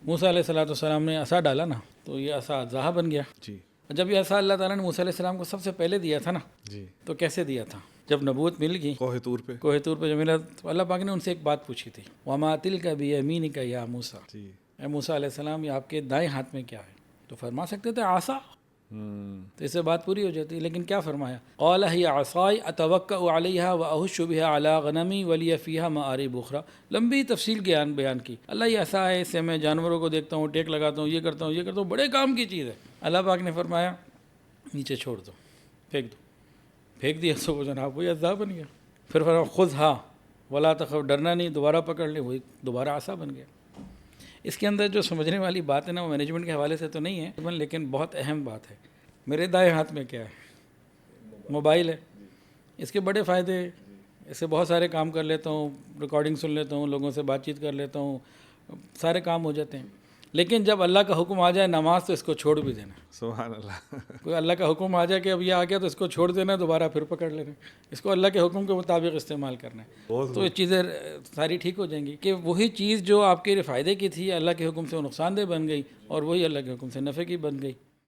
موسیٰ علیہ السلام نے عصا ڈالا نا تو یہ عصا اضحیٰ بن گیا. جی جب یہ عصا اللہ تعالیٰ نے موسیٰ علیہ السلام کو سب سے پہلے دیا تھا نا جی تو کیسے دیا تھا؟ جب نبوت مل گئی کوہ طور پہ. کوہ طور پہ جو ملا تو اللہ پاک نے ان سے ایک بات پوچھی تھی، وَمَا تِلْكَ بِيَمِينِكَ يَا موسیٰ، جی اے موسیٰ علیہ السلام یہ آپ کے دائیں ہاتھ میں کیا ہے؟ تو فرما سکتے تھے عصا، تو اس سے بات پوری ہو جاتی. لیکن کیا فرمایا؟ قال ہی عصائی اتوکأ علیہا واہش بہا علی غنمی ولی فیہا مآرب اخری. لمبی تفصیل بیان کی. اللہ یہ عصا ہے، اس سے میں جانوروں کو دیکھتا ہوں، ٹیک لگاتا ہوں، یہ کرتا ہوں، بڑے کام کی چیز ہے. اللہ پاک نے فرمایا نیچے چھوڑ دو، پھینک دیا تو وہ جناب وہی اضحیٰ بن گیا. پھر فرمایا خذھا ولا تخف، ڈرنا نہیں، دوبارہ پکڑ لے، وہی دوبارہ عصا بن گیا. اس کے اندر جو سمجھنے والی بات ہے نا وہ مینجمنٹ کے حوالے سے تو نہیں ہے لیکن بہت اہم بات ہے. میرے دائیں ہاتھ میں کیا ہے؟ موبائل ہے. اس کے بڑے فائدے، اس سے بہت سارے کام کر لیتا ہوں، ریکارڈنگ سن لیتا ہوں، لوگوں سے بات چیت کر لیتا ہوں، سارے کام ہو جاتے ہیں. لیکن جب اللہ کا حکم آ جائے نماز تو اس کو چھوڑ بھی دینا. سبحان اللہ. کوئی اللہ کا حکم آ جائے کہ اب یہ آ گیا تو اس کو چھوڑ دینا، دوبارہ پھر پکڑ لینا. اس کو اللہ کے حکم کے مطابق استعمال کرنا ہے. تو یہ چیزیں ساری ٹھیک ہو جائیں گی کہ وہی چیز جو آپ کے فائدے کی تھی اللہ کے حکم سے وہ نقصان دہ بن گئی اور وہی اللہ کے حکم سے نفع کی بن گئی.